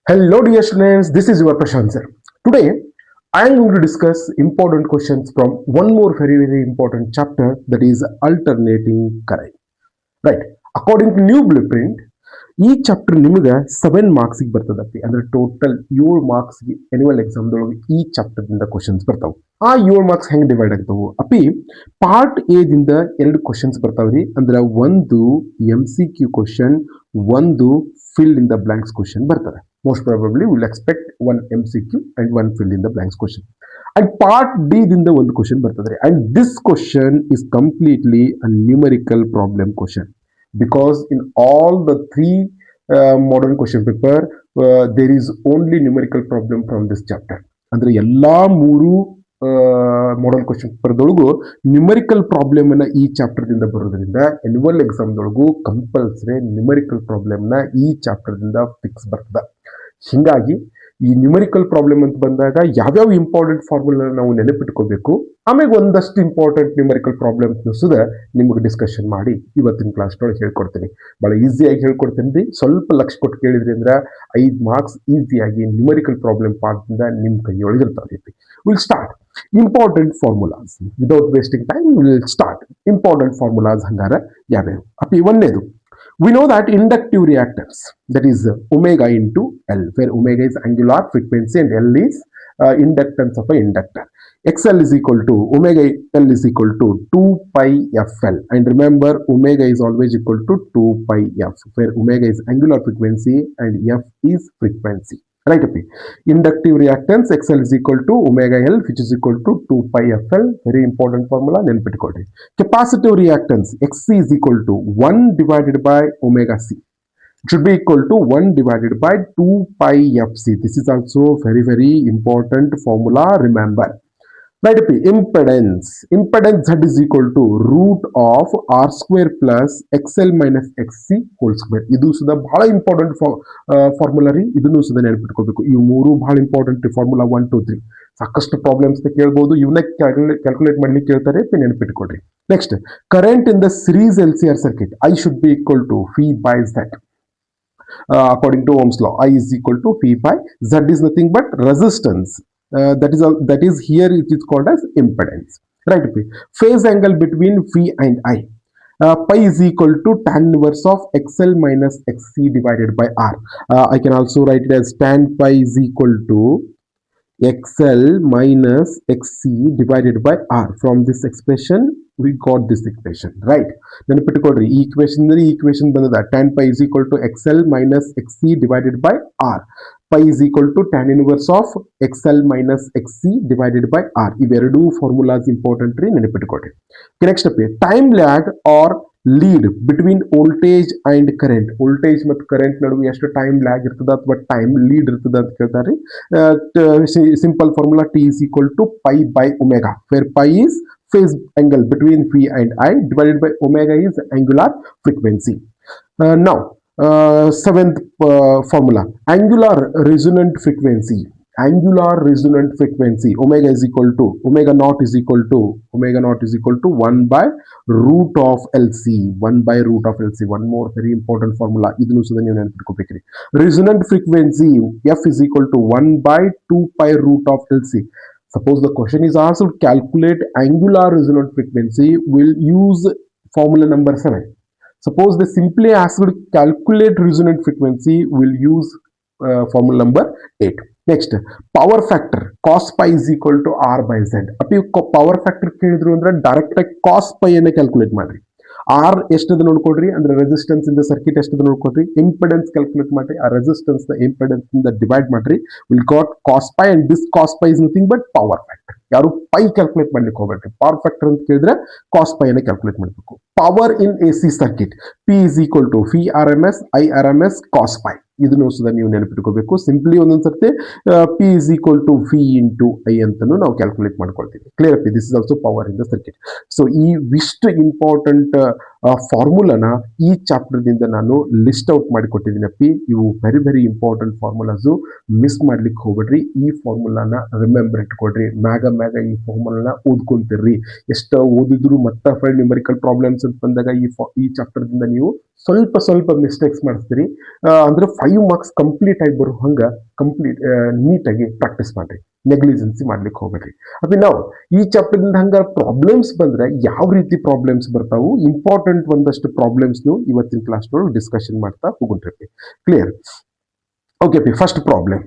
Hello dear students, this is your Prashant sir. Today I am going to discuss important questions from one more very important chapter, that is alternating current. Right. According to new blueprint, ಈ chapter ನಿಮಗೆ 7 marks ಬರ್ತದಪ್ಪಿ. ಅಂದ್ರೆ total 7 marks annual exam ದೊಳಗೆ ಈ chapter ದಿಂದ questions ಬರ್ತಾವ. ಆ 7 marks ಹೆಂಗ್ divide ಆಗ್ತಾವು ಅಪ್ಪಿ? ಪಾರ್ಟ್ ಎ ದಿಂದ 2 ಕ್ವಶನ್ಸ್ ಬರ್ತಾವ್ರಿ. ಅಂದ್ರೆ ಒಂದು MCQ ಕ್ವಶನ್, ಒಂದು fill in the blanks question ಬರ್ತದೆ. Most probably we'll expect one MCQ and one fill in the blanks question. And part D ದಿಂದ ಒಂದು ಕ್ವಶನ್ ಬರ್ತದೆ. And this question is completely a numerical problem question. Because in all the three modern question paper, there is only numerical problem from this chapter. ಅಂದ್ರೆ ಎಲ್ಲಾ ಮೂರು model question paper ದೊಳಗು numerical problem ನ ಈ chapter ದಿಂದ ಬರೋದ್ರಿಂದ annual exam ದೊಳಗು compulsory numerical problem ನ ಈ ಚಾಪ್ಟರ್ ದಿಂದ ಫಿಕ್ಸ್ ಬರ್ತದ. ಹಿಂಗಾಗಿ ಈ ನ್ಯೂಮರಿಕಲ್ ಪ್ರಾಬ್ಲಮ್ ಅಂತ ಬಂದಾಗ ಯಾವ್ಯಾವ ಇಂಪಾರ್ಟೆಂಟ್ ಫಾರ್ಮುಲಾ ನಾವು ನೆನಪಿಟ್ಕೋಬೇಕು, ಆಮೇಲೆ ಒಂದಷ್ಟು ಇಂಪಾರ್ಟೆಂಟ್ ನ್ಯೂಮರಿಕಲ್ ಪ್ರಾಬ್ಲಮ್ಸ್ ಸುದ ನಿಮಗೆ ಡಿಸ್ಕಷನ್ ಮಾಡಿ ಇವತ್ತಿನ ಕ್ಲಾಸ್ ಒಳಗೆ ಹೇಳ್ಕೊಡ್ತೀನಿ. ಬಹಳ ಈಸಿಯಾಗಿ ಹೇಳ್ಕೊಡ್ತೀನಿ. ಸ್ವಲ್ಪ ಲಕ್ಷ ಕೊಟ್ಟು ಕೇಳಿದ್ರಿ ಅಂದ್ರೆ 5 ಮಾರ್ಕ್ಸ್ ಈಸಿಯಾಗಿ ನ್ಯೂಮರಿಕಲ್ ಪ್ರಾಬ್ಲಮ್ ಪಾರ್ಟ್ ಇಂದ ನಿಮ್ ಕೈಯೊಳಗೆ ಇರ್ತಾವೆ. Will start important formulas. Without wasting time will start important formulas. ಹಂಗಾರ ಯಾವ್ಯಾವ ಅಪ್ಪಿ? ಒಂದೇದು, we know that inductive reactance, that is omega into L, where omega is angular frequency and L is inductance of an inductor. XL is equal to omega L is equal to 2 pi FL, and remember omega is always equal to 2 pi F, where omega is angular frequency and F is frequency. Right up. Inductive reactance XL is equal to omega L, which is equal to 2 pi FL. Very important formula. Nenpittukoli. Capacitive reactance XC is equal to 1 divided by omega C. It should be equal to 1 divided by 2 pi FC. This is also very important formula. Remember. Right up. Impedance. Impedance Z is equal to root of R square plus XL minus XC whole square. ಇದು ಸುದ ಬಹಳ important formula ರೀ. ಇದನ್ನು ಸುದ ನೆನಪಿಟ್ಕೋಬೇಕು. ಈ ಮೂರು ಬಹಳ important formula 1 2 3. ಸಾಕಷ್ಟು problems ಕೇಳ್ಬೋದು. ಇವನ್ನ ಕ್ಯಾಲ್ಕುಲೇಟ್ ಮಾಡ್ಲಿಕ್ಕೆ ಕೇಳ್ತಾರೆ, ನೆನಪಿಟ್ಕೊಡ್ರಿ. Next, current in the series LCR circuit I should be equal to V by Z. According to Ohm's law, I is equal to V by Z is nothing but resistance. That is here it is called as impedance. Right. Phase angle between V and I. Pi is equal to tan inverse of XL minus XC divided by R. I can also write it as tan pi is equal to XL minus XC divided by R. From this expression we got this equation, right? Then put equation bandada tan pi is equal to XL minus XC divided by R. Pi is equal to tan inverse of XL minus XC divided by R. Iveredu formulas important re nenepittukolli. Next up, time lag or lead between voltage and current. Voltage ಮತ್ತು current ನಡುವೆ ಎಷ್ಟು time lag ಇರ್ತದ ಅಥವಾ time lead ಇರ್ತದ ಅಂತ ಕೇಳ್ತಾರೆ. Simple formula T is equal to pi by omega, where pi is phase angle between V and I divided by omega is angular frequency. Now seventh formula, angular resonant frequency. Angular resonant frequency omega is equal to omega naught is equal to 1 by root of LC. 1 by root of LC. One more very important formula. ಇದನ್ನು ಸಹ ನೀವು ನೆನಪಿಟ್ಕೋಬೇಕ್ರಿ. Resonant frequency F is equal to 1 by 2 pi root of LC. Suppose the question is asked to calculate angular resonant frequency, we'll use formula number 7. Suppose they simply asked to calculate resonant frequency, we'll use formula number 8. Next, power factor cos pi is equal to R by Z. ಅಪ್ಪಿ power factor ಕೇಳಿದ್ರು ಅಂದ್ರೆ direct ಆಗಿ cos pi ಅನ್ನ calculate ಮಾಡ್ರಿ. R ಎಷ್ಟದ ನೋಡ್ಕೊಡ್ರಿ, ಅಂದ್ರೆ resistance ಇಂದ circuit ಎಷ್ಟದ ನೋಡ್ಕೊಡ್ರಿ. ಇಂಪಿಡೆನ್ಸ್ ಕ್ಯಾಲ್ಕುಲೇಟ್ ಮಾಡ್ರಿ. ಆ ರೆಸಿಸ್ಟೆನ್ಸ್ ನ ಇಂಪಿಡೆನ್ಸ್ ಇಂದ ಡಿವೈಡ್ ಮಾಡ್ರಿ. Will got cos pi and this cos pi is nothing but power factor. ಯಾರು ಪೈ ಕ್ಯಾಲ್ಕುಲೇಟ್ ಮಾಡ್ಲಿಕ್ಕೆ ಹೋಗ್ಬೇಡ್ರಿ. ಪವರ್ ಫ್ಯಾಕ್ಟರ್ ಅಂತ ಕೇಳಿದ್ರೆ cos pi ಅನ್ನ ಕ್ಯಾಲ್ಕುಲೇಟ್ ಮಾಡಬೇಕು. Power in AC circuit P is equal to V RMS I RMS cos pi. ಇದನ್ನು ಸಹ ನೀವು ನೆನಪಿಟ್ಕೋಬೇಕು. ಸಿಂಪ್ಲಿ ಒಂದೊಂದ್ಸರ್ತಿ P is equal to V into I ಅಂತಾನು ನಾವು ಕ್ಯಾಲ್ಕುಲೇಟ್ ಮಾಡ್ಕೊಳ್ತೀವಿ. ಕ್ಲಿಯರ್ ಅಪ್ಪಿ? This is also power in the circuit. So ಈ ಇಷ್ಟು ಇಂಪಾರ್ಟೆಂಟ್ ಫಾರ್ಮುಲಾನ ಈ ಚಾಪ್ಟರ್ ದಿಂದ ನಾನು ಲಿಸ್ಟ್ ಔಟ್ ಮಾಡಿ ಕೊಟ್ಟಿದ್ದೀನಿ ಅಪ್ಪಿ. ಇವು ವೆರಿ ಇಂಪಾರ್ಟೆಂಟ್ ಫಾರ್ಮುಲಾಸು. ಮಿಸ್ ಮಾಡ್ಲಿಕ್ಕೆ ಹೋಗ್ಬೇಡ್ರಿ. ಈ ಫಾರ್ಮುಲಾನ ರಿಮೆಂಬರ್ ಇಟ್ಕೊಡ್ರಿ. ಮ್ಯಾಗ ಈ ಫಾರ್ಮುಲಾನ ಓದ್ಕೊಂತಿರ್ರಿ. ಎಷ್ಟ ಓದಿದ್ರು ಮತ್ತೆ ನ್ಯೂಮರಿಕಲ್ ಪ್ರಾಬ್ಲಮ್ಸ್ ಅಂತ ಬಂದಾಗ ಈ ಚಾಪ್ಟರ್ ದಿಂದ ನೀವು ಸ್ವಲ್ಪ ಮಿಸ್ಟೇಕ್ಸ್ ಮಾಡಿಸ್ತೀರಿ. ಅಂದ್ರೆ 5 ಮಾರ್ಕ್ಸ್ ಕಂಪ್ಲೀಟ್ ಆಗಿ ಬರೋ ಹಂಗ ಕಂಪ್ಲೀಟ್ ನೀಟಾಗಿ ಪ್ರಾಕ್ಟೀಸ್ ಮಾಡ್ರಿ, ನೆಗ್ಲಿಜೆನ್ಸಿ ಮಾಡ್ಲಿಕ್ಕೆ ಹೋಗ್ಬೇಡ್ರಿ. ಅದೇ ನಾವು ಈ ಚಾಪ್ಟರ್ನಿಂದ ಹಂಗ ಪ್ರಾಬ್ಲಮ್ಸ್ ಬಂದ್ರೆ ಯಾವ ರೀತಿ ಪ್ರಾಬ್ಲಮ್ಸ್ ಬರ್ತಾವು, ಇಂಪಾರ್ಟೆಂಟ್ ಒಂದಷ್ಟು ಪ್ರಾಬ್ಲಮ್ಸ್ನು ಇವತ್ತಿನ ಕ್ಲಾಸ್ನೊಳಗೆ ಡಿಸ್ಕಷನ್ ಮಾಡ್ತಾ ಹೋಗ್ರಿ. Clear? Okay P, first problem.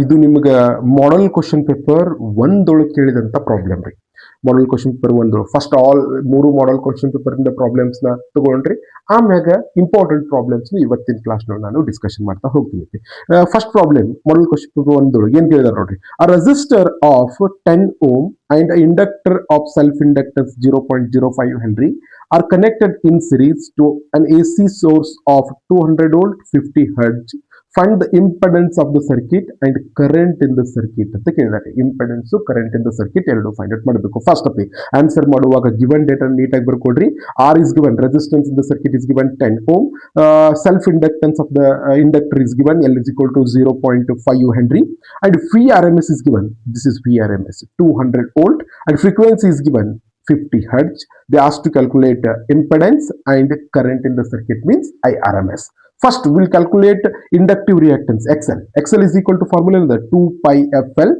ಇದು ನಿಮ್ಗೆ ಮಾಡೆಲ್ ಕ್ವಶನ್ ಪೇಪರ್ 1 ಕೇಳಿದಂತ ಪ್ರಾಬ್ಲಮ್ ರೀ. Model question paper 1 first all 3 model question paper ಇಂದ ಪ್ರಾಬ್ಲಮ್ಸ್ ನ ತಗೊಂಡ್ರಿ. ಆಮ್ಯಾಗ ಇಂಪಾರ್ಟೆಂಟ್ ಪ್ರಾಬ್ಲಮ್ಸ್ ಇವತ್ತಿನ ಕ್ಲಾಸ್ ನಾನು ಡಿಸ್ಕಷನ್ ಮಾಡ್ತಾ ಹೋಗ್ತೀನಿ. First problem model question paper 1 ಏನ್ ಕೇಳಿದಾರೆ ನೋಡ್ರಿ. ಅ resistor of 10 ohm and inductor of self inductance 0.05 Henry are connected in series to an AC source of 200 volt 50 Hz. Find the impedance of the circuit and current in the circuit ಅಂತ ಕೇಳಿದ್ದಾರೆ. Impedance current in the circuit ಎರಡು find out ಮಾಡಬೇಕು. First ಅಪ್ಪಿ answer ಮಾಡುವಾಗ given data ನೀಟಾಗಿ ಬರ್ಕೊಡ್ರಿ. R is given, resistance in the circuit is given 10 ohm, self inductance of the inductor is given, L is equal to 0.5 Henry, and VRMS is given, this is VRMS 200 volt, and frequency is given 50 Hz. They asked to calculate impedance and current in the circuit means IRMS. First, we'll calculate inductive reactance XL. XL is equal to formula in the 2 pi FL.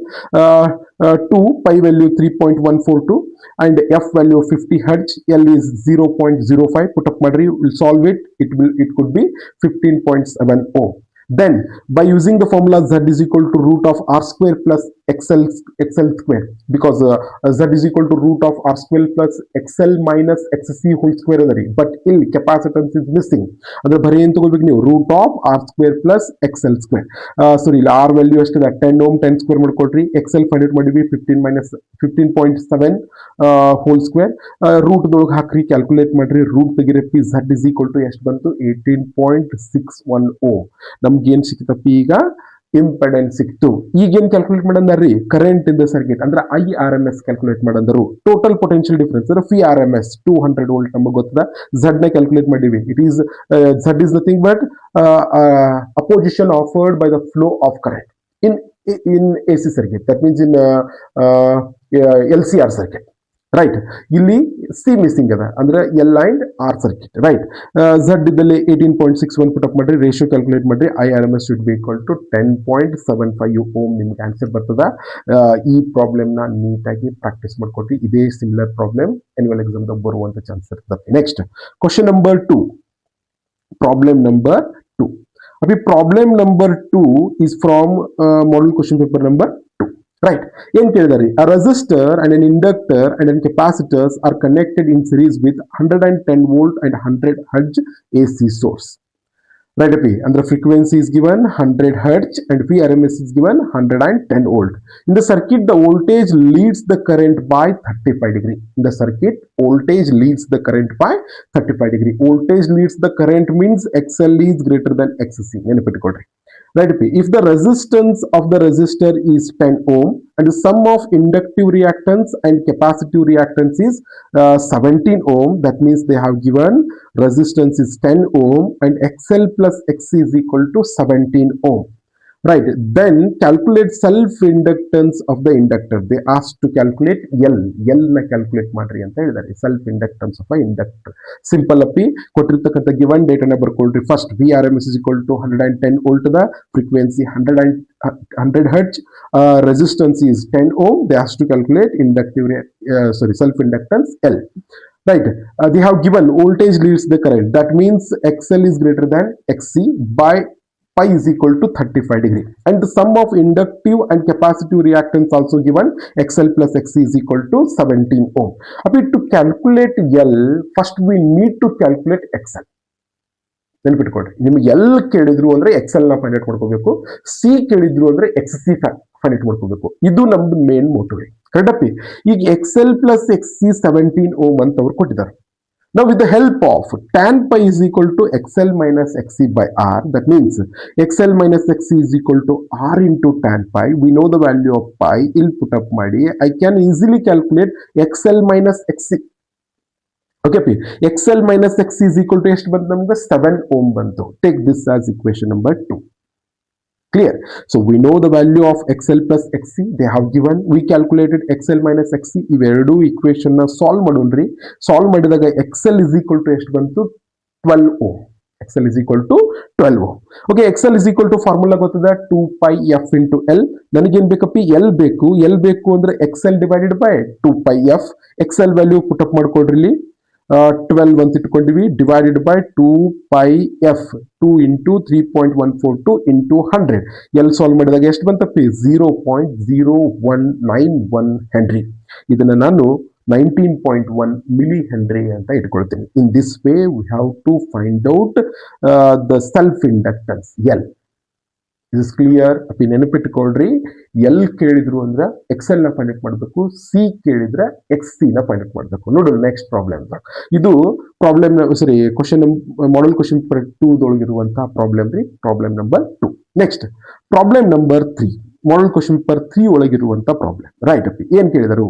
2 pi value 3.142 and F value 50 Hz. L is 0.05. Put up madri, we'll solve it. It could be 15.7 ohm. Then, by using the formula Z is equal to root of R square plus XL square, because Z is equal to root of R square plus XL minus XC whole square adari, but ill capacitance is missing. Adar bari en tagolbek ನೀವು root of R square plus XL square. Sorry, R value ಅಷ್ಟೇ 10 ohm 10 square ಮಾಡ್ಕೊಳ್ರಿ. XL find out ಮಾಡಿದ್ವಿ 15 minus 15.7 whole square. Root ದೊಳಗೆ ಹಾಕ್ರಿ, calculate ಮಾಡ್ರಿ, root ತೆಗಿರಪ್ಪಿ. Z is equal to ಎಷ್ಟು ಬಂತು? 18.61 ohm. ನಮ್ಗೆ ಏನ್ ಸಿಕ್ತಪ್ಪ? ಈಗ ಇಂಪೆಡೆನ್ಸ್ ಸಿಕ್ತು. ಈಗ ಏನ್ ಕ್ಯಾಲ್ಕುಲೇಟ್ ಮಾಡಂದಾರ್ರಿ? ಕರೆಂಟ್ ಇನ್ ದ ಸರ್ಕಿಟ್ ಅಂದ್ರೆ IRMS ಕ್ಯಾಲ್ಕುಲೇಟ್ ಮಾಡಂದರು. ಟೋಟಲ್ ಪೊಟೆನ್ಶಿಯಲ್ ಡಿಫರೆನ್ಸ್ ಅಂದ್ರೆ VRMS 200 ವೋಲ್ಟ್ ನಮಗೆ ಗೊತ್ತದ. Z ನ ಕ್ಯಾಲ್ಕುಲೇಟ್ ಮಾಡಿವಿ. It is Z is nothing but opposition offered by the flow of current in AC circuit, that means in LCR circuit. Right, ಇಲ್ಲಿ C missing ಅದ ಅಂದ್ರೆ L and R circuit. Right, Z ಇದ್ದಲ್ಲಿ 18.61 put up ಮಾಡ್ರಿ, ratio calculate ಮಾಡ್ರಿ. IRMS should be equal to 10.75 ohm ನಿಮ್ಗೆ answer ಬರ್ತದ. ಈ problem ನ ನೀಟಾಗಿ ಪ್ರಾಕ್ಟೀಸ್ ಮಾಡ್ಕೊಟ್ರಿ. ಇದೇ ಸಿಮಿಲರ್ ಪ್ರಾಬ್ಲಮ್ ಆನ್ಯುವಲ್ ಎಕ್ಸಾಮ್ ದಾಗ ಬರುವಂತ ಚಾನ್ಸ್ ಇರ್ತದೆ. Next question number 2. Problem number 2. Abhi problem number 2 is from model question paper number 2. Right. ಏನ್ ಕೇಳಿದಾರೆ? A resistor and an inductor and a capacitors are connected in series with 110 volt and 100 Hz AC source. Right, and the frequency is given 100 Hz and VRMS is given 110 volt. In the circuit, the voltage leads the current by 35 degree. In the circuit, voltage leads the current by 35 degree. Voltage leads the current means XL is greater than XC. Right, if the resistance of the resistor is 10 ohm and the sum of inductive reactance and capacitive reactance is 17 ohm, that means they have given resistance is 10 ohm and XL plus XC is equal to 17 ohm. Right, then calculate self inductance of the inductor. They asked to calculate L na calculate ಮಾಡ್ರಿ ಅಂತ ಹೇಳಿದ್ದಾರೆ. self inductance of a inductor. Simple ಅಪ್ಪಿ ಕೊಟ್ಟಿರ್ತಕ್ಕಂಥ given data ನ ಬರ್ಕೊಳ್ರಿ. First VRMS is equal to 110 volt, the frequency 100 Hz, resistance is 10 ohm. They asked to calculate self inductance L. Right, they have given voltage leads the current, that means XL is greater than XC by pi is equal to 35 degree, and the sum of inductive and capacitive reactance also given, XL plus XC is equal to 17 ohm. To calculate L, first we need to calculate XL. ನೆನಪಿಟ್ಕೊಡ್ರಿ, ನಿಮ್ಗೆ L ಕೇಳಿದ್ರು ಅಂದ್ರೆ XL ನ find out ಮಾಡ್ಕೋಬೇಕು, C ಕೇಳಿದ್ರು ಅಂದ್ರೆ XC find out ಮಾಡ್ಕೋಬೇಕು. ಇದು ನಮ್ದು ಮೇನ್ ಮೋಟಿವ್. ಕರೆಕ್ಟ್ ಅಪ್ಪಿ? ಈಗ XL plus XC 17 ohm ಅಂತ ಅವ್ರು ಕೊಟ್ಟಿದ್ದಾರೆ. Now with the help of tan pi is equal to XL minus XC by R, that means XL minus XC is equal to R into tan pi. We know the value of pi. I'll put up ಮಾಡಿ I can easily calculate XL minus XC. Okay, XL minus XC is equal to ಎಷ್ಟು ಬಂತು ನಮ್ಗೆ? 7 ohm ಬಂತು. Take this as equation number 2. Clear? So we know the value of XL plus XC. They have given, we calculated XL minus XC. ಇವೆರಡು equation ನ solve ಮಾಡೋಣ್ರಿ. Solve ಮಾಡಿದಾಗ XL is equal to ಎಷ್ಟು ಬಂತು? 12 ohm. XL is equal to 12 ohm. Okay, XL is equal to formula ಗೊತ್ತದ 2 pi f into L. ನನಗೇನು ಬೇಕಪ್ಪಿ L ಬೇಕು. L ಬೇಕು ಅಂದ್ರೆ XL divided by 2 pi f. XL value put up ಮಾಡ್ಕೊಡ್ರಿ ಇಲ್ಲಿ 12 ಅಂತ ಇಟ್ಕೊಂಡಿವಿ divided by 2 pi f 2 into 3.142 into 100 L solve ಮಾಡಿದಾಗ ಎಷ್ಟು ಬಂತಪ್ಪಿ 0.0191 ಹೆನ್ರಿ. ಇದನ್ನ ನಾನು 19.1 milli henry ಅಂತ ಇಟ್ಕೊಳ್ತೀನಿ. In this way we have to find out the self inductance L. Is clear? ಅಪ್ಪಿ ನೆನಪಿಟ್ಕೊಳ್ರಿ, ಎಲ್ ಕೇಳಿದ್ರು ಅಂದ್ರೆ ಎಕ್ಸೆಲ್ ನ ಫೈಂಡ್ ಔಟ್ ಮಾಡಬೇಕು, ಸಿ ಕೇಳಿದ್ರೆ ಎಕ್ಸ್ ಸಿ ನ ಫೈಂಡ್ ಔಟ್ ಮಾಡಬೇಕು. ನೋಡೋಣ ನೆಕ್ಸ್ಟ್ ಪ್ರಾಬ್ಲಮ್. ಇದು problem question model question paper 2 ದೊಳಗಿರುವಂತಹ ಪ್ರಾಬ್ಲಮ್ ರೀ, problem number 2. Next problem number 3, model question paper 3 ಒಳಗಿರುವಂತಹ ಪ್ರಾಬ್ಲಮ್. ರೈಟ್ ಅಪ್ಪಿ ಏನ್ ಕೇಳಿದರು?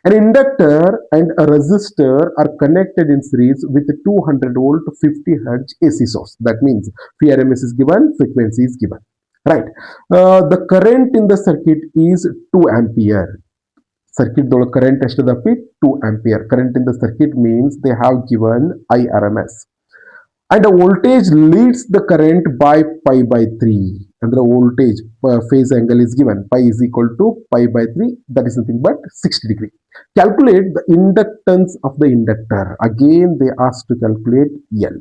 An inductor and a resistor are connected in series with 200 volt 50 hertz AC source. That means PRMS is given, frequency is given. Right. The current in the circuit is 2 ampere. Circuit the current ಎಷ್ಟು ದಪ್ಪಿ 2 ampere. Current in the circuit means they have given IRMS. And the voltage leads the current by pi by 3. And the voltage phase angle is given. Pi is equal to pi by 3. That is nothing but 60 degree. Calculate the inductance of the inductor. Again they ask to calculate L.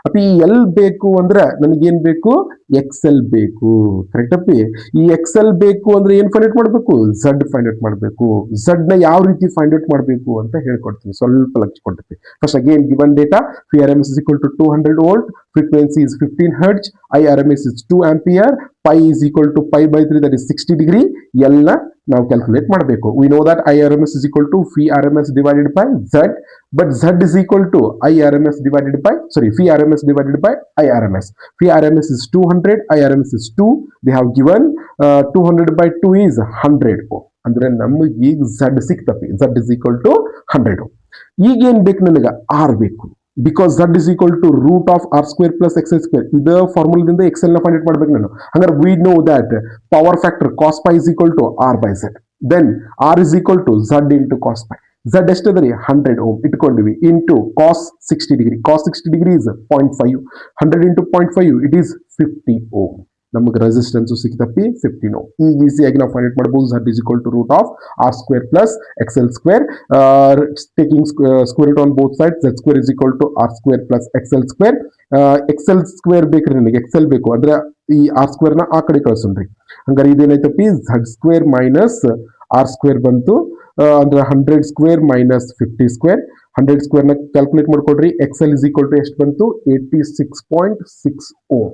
ಅಪ್ಪಿ L ಬೇಕು ಅಂದ್ರೆ ನನಗೇನ್ ಬೇಕು? Excel ಬೇಕು. Correct ಅಪ್ಪಿ? ಈ Excel ಬೇಕು ಅಂದ್ರೆ ಏನ್ ಫೈಂಡ್ ಔಟ್ ಮಾಡಬೇಕು? ಝಡ್ ಫೈಂಡ್ ಔಟ್ ಮಾಡಬೇಕು. ಝಡ್ ನ ಯಾವ ರೀತಿ ಫೈಂಡ್ ಔಟ್ ಮಾಡಬೇಕು ಅಂತ ಹೇಳ್ಕೊಡ್ತೀನಿ, ಸ್ವಲ್ಪ ಲಕ್ಷ ಕೊಡ್ತೀವಿ. First again given data, PRMS is equal to 200 volt, frequency is 15 hertz, IRMS is 2 ampere, pi is equal to pi by 3, that is 60 degree. L ನ ನಾವು ಕ್ಯಾಲ್ಕುಲೇಟ್ ಮಾಡಬೇಕು. We know that IRMS is equal to PRMS divided by Z, but Z is equal to PRMS divided by IRMS. PRMS is 200, IRMS is 2. They have given 200 by 2 is 100 ohm. ಅಂದ್ರೆ ನಮಗೆ ಈಗ Z ಸಿಕ್ತಪ್ಪಿ. Z is equal to 100 ohm. ಈಗ ಏನ್ ಬೇಕು ನನಗೆ? R ಬೇಕು. Because Z is equal to root of R square plus XL square. ಇದು ಫಾರ್ಮುಲಾದಿಂದ XL ನ ಫೈಂಡ್ ಔಟ್ ಮಾಡ್ಬೇಕು ನಾನು. ಹಂಗಾರೆ we know that power factor cos pi is equal to R by Z. Then R is equal to Z into cos pi. Z ಎಷ್ಟದರಿ 100 ohm ಇಟ್ಕೊಂಡಿವಿ into cos 60 degree. Cos 60 degree is 0.5. 100 into 0.5 it is 50 ohm. ನಮಗೆ resistance ಸಿಕ್ತಪ್ಪಿ 15 ohm. ಈಗ ಈಸಿಯಾಗಿ ನಾವು find out ಮಾಡಬಹುದು. Z is equal to root of R square plus XL square. Taking square root on both sides, Z square is equal to R square plus XL square. XL square ಬೇಕ್ರಿ ನನಗೆ, XL ಬೇಕು ಅಂದ್ರೆ ಈ R square ನ ಆ ಕಡೆ ಕಳಿಸೋಣ್ರಿ. ಹಂಗಾರೆ ಇದೇನೈತಪ್ಪಿ Z square minus R square ಬಂತು. ಅಂದ್ರೆ 100 square minus 50 square. 100 square ನ calculate ಮಾಡ್ಕೊಡ್ರಿ. XL is equal to ಎಷ್ಟು ಬಂತು? 86.6 ohm.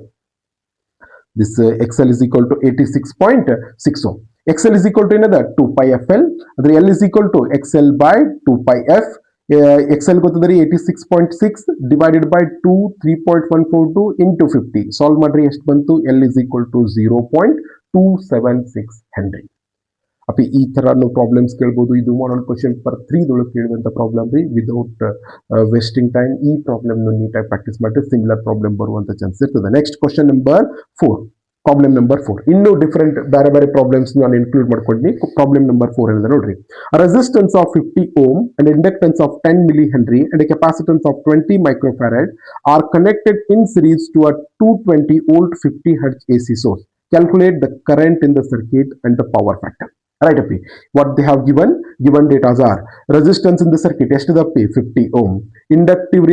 This XL is equal to 86.6 ohm. XL is equal to another 2 pi FL. Adre L is equal to XL by 2 pi F. XL ಗೊತ್ತದರಿ 86.6 divided by 2 3.142 into 50. Solve ಮಾಡ್ರಿ ಎಷ್ಟು ಬಂತು? L is equal to 0.276 Henry. ಅಪ್ಪಿ ಈ ತರ problems ಕೇಳ್ಬೋದು. ಇದು ಮಾಡಲ್ question paper 3 ದೊಳಗೆ ಕೇಳಿದಂತ problem ರೀ. ವಿದೌಟ್ ವೇಸ್ಟಿಂಗ್ ಟೈಮ್ ಈ ಪ್ರಾಬ್ಲಮ್ ನೀಟಾಗಿ ಪ್ರಾಕ್ಟೀಸ್ ಮಾಡಿ ಸಿಮಿಲರ್ ಪ್ರಾಬ್ಲಮ್ ಬರುವಂತ ಚಾನ್ಸ್ ಇರ್ತದೆ. Next question number 4, problem number 4. ಇನ್ನೂ ಡಿಫರೆಂಟ್ ಬೇರೆ ಬೇರೆ ಪ್ರಾಬ್ಲಮ್ಸ್ ನಾನು ಇನ್ಕ್ಲೂಡ್ ಮಾಡ್ಕೊಂಡಿನಿ. ಪ್ರಾಬ್ಲಮ್ ನಂಬರ್ 4 ಏನಿದೆ ನೋಡ್ರಿ. Resistance of 50 ohm and inductance of 10 millihenry and a capacitance of 20 microfarad are connected in series to a 220 volt 50 hertz AC source. Calculate the current in the circuit and the power factor. Right up. What they have given data are resistance in the circuit estadappi 50 ohm, inductive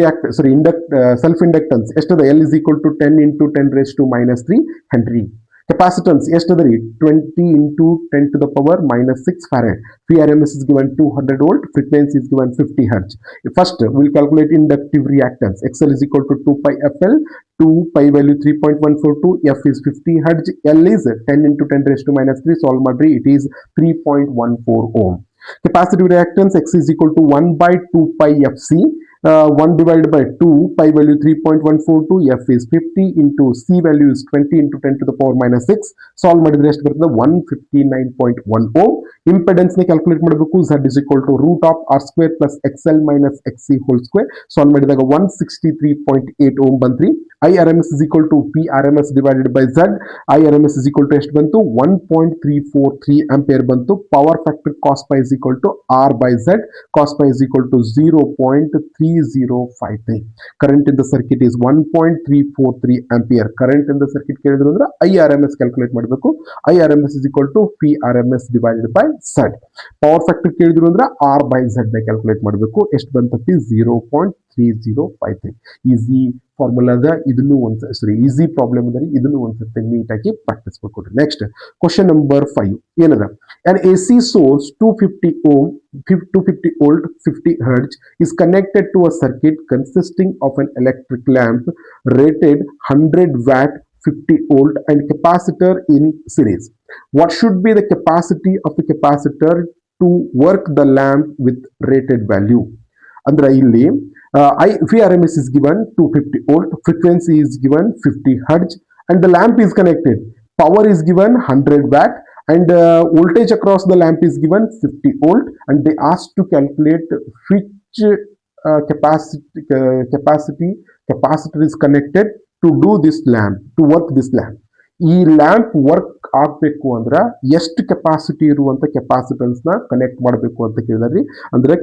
self inductance estada L is equal to 10 into 10 raised to minus 3 Henry. Capacitance estadari 20 into 10 to the power minus 6 farad. PRMS is given 200 volt, frequency is given 50 hertz. First we'll calculate inductive reactance. XL is equal to 2 pi FL. 2 pi value 3.142, F is 50 hertz, L is 10 into 10 raised to minus 3. Solve madri, it is 3.14 ohm. Capacitive reactance X is equal to 1 by 2 pi FC. 1 divided by 2, pi value 3.142, F is 50 into C value is 20 into 10 to the power minus 6. Solve madidre ಎಷ್ಟು ಬರ್ತದೆ? 159.1 ohm. Impedance ನ calculate ಮಾಡಬೇಕು. Z is equal to root of R square plus XL minus XC whole square. Solve ಮಾಡಿದಾಗ 163.8 ohm ಬಂತ್ರಿ. IRMS is equal to PRMS divided by Z. IRMS is equal to ಎಷ್ಟು ಬಂತು? 1.343 ampere ಬಂತು. Power factor cos pi is equal to R by Z. Cos pi is equal to 0.36 3053. Current in the circuit is 1.343 ampere. Current in the circuit ಕೇಳಿದ್ರು ಅಂದ್ರೆ IRMS calculate ಮಾಡಬೇಕು. IRMS is equal to PRMS divided by Z. Power factor ಕೇಳಿದ್ರು ಅಂದ್ರೆ R by Z ನ calculate ಮಾಡಬೇಕು. ಎಷ್ಟು ಬಂತತಿ 0.3053. Easy ಫಾರ್ಮುಲಾದ ಇದನ್ನು ಒಂದ್ಸರಿ ಈಸಿ ಪ್ರಾಬ್ಲಮ್ ಅದ ಇದನ್ನು ಒಂದ್ಸತಿ ನೀಟಾಗಿ ಪ್ರಾಕ್ಟೀಸ್ ಮಾಡ್ಕೊಡ್ರಿ. ನೆಕ್ಸ್ಟ್ ಕ್ವಶನ್ ನಂಬರ್ 5 ಏನದ an AC source 250 ohm 250 volt 50 hertz is connected to a circuit consisting of an electric lamp rated 100 watt 50 volt and capacitor in series. What should be the capacity of the capacitor to work the lamp with rated value? Andra illi VRMS is given 250 volt, frequency is given 50 hertz and the lamp is connected. Power is given 100 watt and voltage across the lamp is given 50 volt and they asked to calculate which capacitor is connected to do this lamp, to work this lamp. ಈ lamp work ಆಗ್ಬೇಕು ಅಂದ್ರ ಎಷ್ಟು capacity ಇರುವಂತ capacitance ನ connect ಮಾಡಬೇಕು ಅಂತ ಕೇಳಿದ್ರಿ. ಅಂದ್ರೆ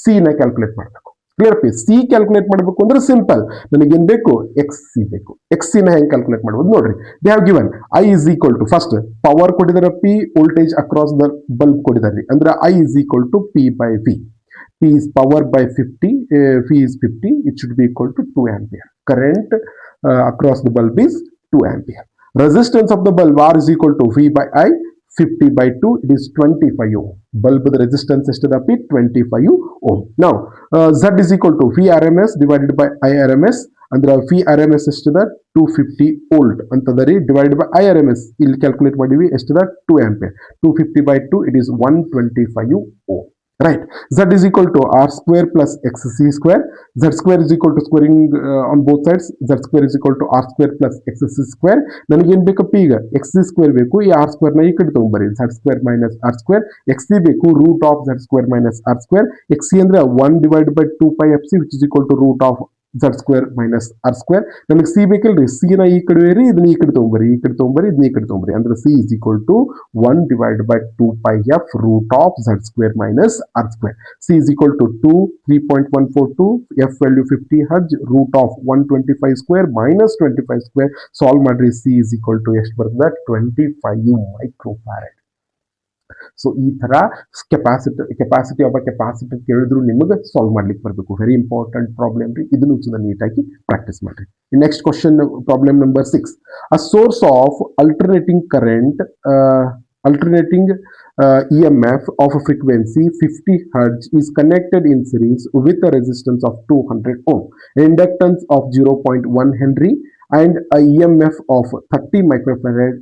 ಸಿ ನ ಕ್ಯಾಲ್ಕುಲೇಟ್ ಮಾಡಬೇಕು. ಕ್ಲಿಯರ್ ಪಿ ಸಿ ಕ್ಯಾಲ್ಕುಲೇಟ್ ಮಾಡಬೇಕು ಅಂದ್ರೆ ಸಿಂಪಲ್. ನನಗೇನ್ ಬೇಕು ಎಕ್ಸ್ ಸಿ ಬೇಕು. ಎಕ್ಸ್ ಸಿ ನ ಹೆಂಗ್ ಕ್ಯಾಲ್ಕುಲೇಟ್ ಮಾಡಬಹುದು ನೋಡ್ರಿ. They have given I is equal to first power ಕೊಟ್ಟಿದಾರೆ P, voltage across the bulb ಕೊಟ್ಟಿದ್ದಾರೆ ಅಂದ್ರೆ I is equal to P by V. P is power by 50, V is 50, it should be equal to 2 ampere. Current across the bulb is 2 ampere. Resistance of the bulb R is equal to V by I, 50 by 2, it is 25 ohm. Bulb the resistance is to the P 25 ohm. Now Z is equal to VRMS divided by IRMS. ಅಂದ್ರೆ VRMS ಎಷ್ಟದ 250 volt ಅಂತದರಿ divided by IRMS ಇಲ್ಲಿ calculate ಮಾಡಿವಿ ಎಷ್ಟದ 2 ampere. 250 by 2 it is 125 ohm. Right. Z is equal to R square plus XC square. Z square is equal to squaring on both sides. Z square is equal to R square plus XC square. ನನಗೆ ಏನು ಬೇಕಪ್ಪ ಈಗ XC square ಬೇಕು. ಈ R square ನ ಈ ಕಡೆ ತಗೊಂಬರಿ. Z square minus R square. XC ಬೇಕು root of Z square minus R square. XC ಅಂದ್ರೆ 1 divided by 2 pi FC which is equal to root of Z square minus R square. ನನಗೆ C ಬೇಕಲ್ರಿ. C ನ ಈ ಕಡೆ ಇರಿ, ಇದನ್ನ ಈ ಕಡೆ ತಗೊಂಬರಿ, ಈ ಕಡೆ ತಗೊಂಬರಿ, ಇದನ್ನ ಈ ಕಡೆ ತಗೊಂಬರಿ. ಅಂದ್ರೆ C is equal to 1 divided by 2 pi F root of Z square minus R square. C is equal to 2, 3.142, F value 50 hertz, root of 125 square minus 25 square. Solve ಮಾಡ್ರಿ. C is equal to ಎಷ್ಟು ಬರ್ತದೆ 25 microfarad. So ಈ ತರ capacity of capacitor ಕೇಳಿದ್ರು ನಿಮಗೆ solve ಮಾಡ್ಲಿಕ್ಕೆ ಬರಬೇಕು. Very important problem ರೀ. ಇದನ್ನು ಸುದ ನೀಟಾಗಿ ಪ್ರಾಕ್ಟೀಸ್ ಮಾಡ್ರಿ. Next question problem number 6. A source of alternating current EMF of a frequency 50 Hz is connected in series with a resistance of 200 ohm, inductance of 0.1 Henry and a EMF of 30 microfarad.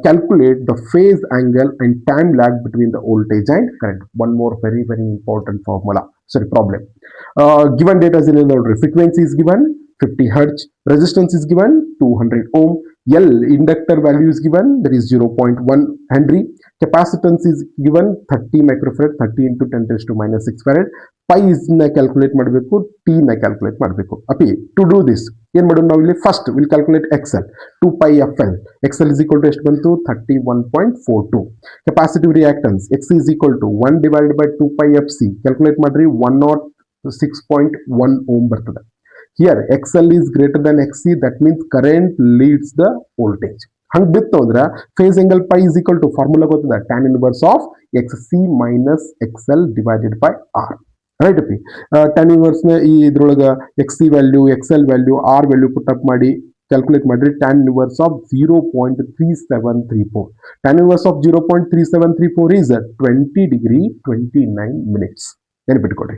Calculate the phase angle and time lag between the voltage and current. One more very important formula. Sorry, problem. Given data is in order. Frequency is given 50 Hz. Resistance is given 200 ohm. L inductor value is given, that is 0.1 Henry. Capacitance is given 30 microfarad, 30 into 10 raised to minus 6 farad. Pi is na calculate ಮಾಡಬೇಕು, T na calculate ಮಾಡಬೇಕು. ಅಪಿ to do this ಏನು ಮಾಡೋಣ ನಾವು ಇಲ್ಲಿ first will calculate XL 2 pi FL. XL is equal to ಎಷ್ಟು ಬಂತು 31.42. Capacitive reactance X is equal to 1 divided by 2 pi FC. Calculate ಮಾಡ್ರಿ 106.1 ohm ಬರ್ತದೆ. Here XL is greater than XC, that means current leads the voltage. ಹಂಗೆ ಬಿತ್ತು ಅಂದ್ರೆ phase angle pi is equal to formula ಗೊತ್ತಿದೆ tan inverse of XC minus XL divided by R. Right ಅಪ್ಪಿ tan inverse ನ ಈ ಇದ್ರೊಳಗೆ XC value XL value R value put up ಮಾಡಿ calculate ಮಾಡ್ರಿ. tan inverse of 0.3734. tan inverse of 0.3734 is 20 degree 29 minutes. ನೆನಪಿಟ್ಕೊಡ್ರಿ.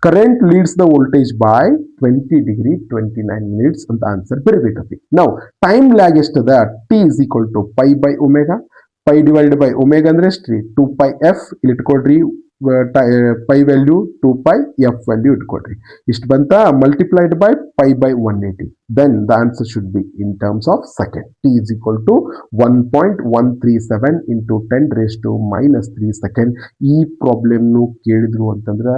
Current leads the voltage by 20 degree 29 minutes ಅಂತ answer ಬರೀಬೇಕಪ್ಪಿ. ನಾವು ಟೈಮ್ ಲ್ಯಾಗ್ ಎಷ್ಟದ T is equal to pi by omega. Pi divided by omega ಅಂದ್ರೆ ಎಷ್ಟ್ರಿ 2 pi F. ಇಲ್ಲಿ ಇಟ್ಕೊಡ್ರಿ pi value 2 pi F value ಇಟ್ಕೊಡ್ರಿ. ಇಷ್ಟು ಬಂತ multiplied by pi by 180. Then the answer should be in terms of second. T is equal to 1.137 into 10 raised to minus 3 second. ಈ problem ನು ಕೇಳಿದ್ರು ಅಂತಂದ್ರೆ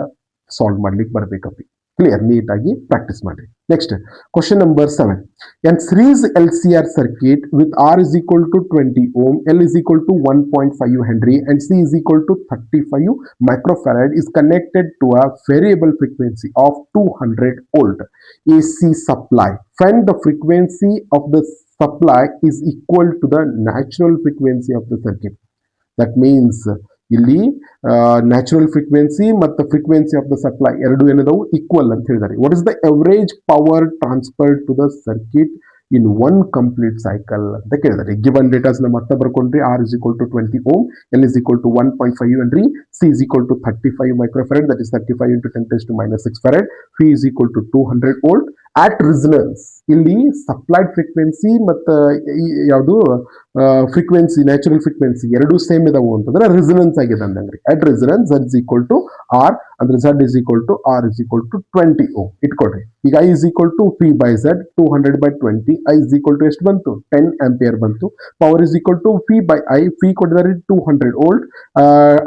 solve ಮಾಡ್ಲಿಕ್ಕೆ ಬರ್ಬೇಕಪ್ಪಿ. Clear, ನೀಟಾಗಿ practice ಮಾಡಿ. Next question number 7. N series LCR circuit with R is equal to 20 ohm, L is equal to 1.5 Henry and C is equal to 35 microfarad is connected to a variable frequency of 200 volt AC supply. Find the frequency of the supply is equal to the natural frequency of the circuit. That means ಇಲ್ಲಿ natural frequency ಮತ್ತು frequency of the supply ಎರಡು ಏನದವು equal ಅಂತ ಹೇಳಿದ್ದಾರೆ. What is the average power transfer to the circuit in one complete cycle ಅಂತ ಕೇಳಿದ್ದಾರೆ. Given datas ನ ಮತ್ತೆ ಬರ್ಕೊಂಡ್ರಿ. R is equal to 20 ohm, L is equal to 1.5 Henry, C is equal to 35 microfarad, that is 35 into 10 raised to minus 6 farad, P is equal to 200 volt. At resonance ಇಲ್ಲಿ supplied frequency ಮತ್ತು ಯಾವುದು frequency natural frequency ಎರಡು same ಇದಾವು ಅಂತಂದ್ರೆ resonance ಆಗಿದೆ ಅಂದಂಗ್ರಿ. At resonance Z is equal to R ಅಂದ್ರೆ Z is equal to R is equal to 20 ohm ಇಟ್ಕೊಡ್ರಿ. ಈಗ I is equal to P by Z 200 by 20, I is equal to ಎಷ್ಟು ಬಂತು 10 ampere ಬಂತು. Power is equal to P by I, P ಕೊಟ್ಟಿದ್ದಾರೆ 200 volt,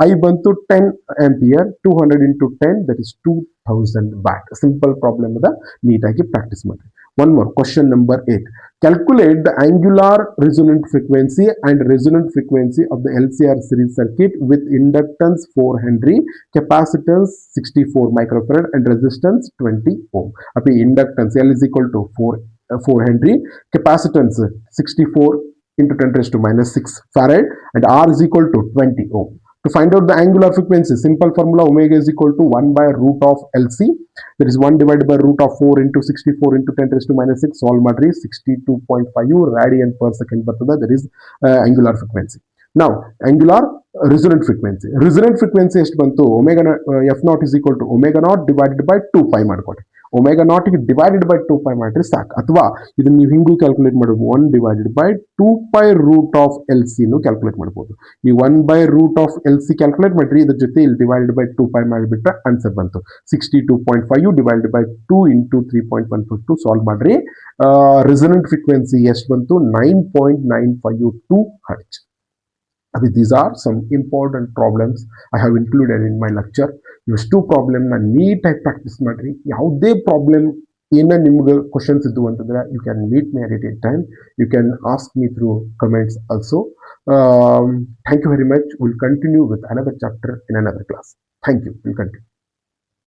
I ಬಂತು 10 ampere, 200 into 10 that is 2000 watt. Simple problem ಅದ, ನೀಟಾಗಿ practice ಮಾಡಿ. One more, question number 8. Calculate the angular resonant frequency and resonant frequency of the LCR series circuit with inductance 4 Henry, capacitance 64 microfarad and resistance 20 ohm. Appi inductance L is equal to 4 Henry, capacitance 64 into 10 raised to minus 6 farad and R is equal to 20 ohm. To find out the angular frequency, simple formula, omega is equal to 1 by root of LC. That is 1 divided by root of 4 into 64 into 10 raised to minus 6. Solve madri 62.5 radian per second ಬರ್ತದೆ. That is angular frequency. Now, angular resonant frequency. Resonant frequency ಎಷ್ಟು ಬಂತು? omega f naught is equal to omega naught divided by 2 pi ಮಾಡ್ಕೊಡಿ. omega naught divided by 2 pi ಮಾಡ್ರಿ ಸಾಕು. ಅಥವಾ ಇದನ್ನ ನೀವು ಹಿಂಗೂ ಕ್ಯಾಲ್ಕುಲೇಟ್ ಮಾಡಬಹುದು. 1 divided by 2 pi root of LC ನು ಕ್ಯಾಲ್ಕುಲೇಟ್ ಮಾಡಬಹುದು. ಈ 1 by root of LC calculate ಮಾಡ್ರಿ, ಇದ್ರ ಜೊತೆ ಇಲ್ಲಿ divided by 2 pi ಮಾಡಿಬಿಟ್ರೆ ಆನ್ಸರ್ ಬಂತು 62.5 divided by 2 into 3.152. ಸಾಲ್ವ್ ಮಾಡ್ರಿ. ರೆಸೊನೆಂಟ್ ಫ್ರೀಕ್ವೆನ್ಸಿ ಎಷ್ಟು ಬಂತು? 9.952 hertz. These are some important problems I have included in my lecture. ಇಷ್ಟು ಪ್ರಾಬ್ಲಮ್ ನ ನೀಟಾಗಿ ಪ್ರಾಕ್ಟೀಸ್ ಮಾಡ್ರಿ. ಯಾವುದೇ ಪ್ರಾಬ್ಲಮ್ ಏನ ನಿಮ್ಗೆ ಕ್ವಶನ್ಸ್ ಇದ್ದು ಅಂತಂದ್ರೆ you can meet me at any time. You can ask me through comments also. Thank you very much. We'll continue with another chapter in another class. Thank you. We'll continue.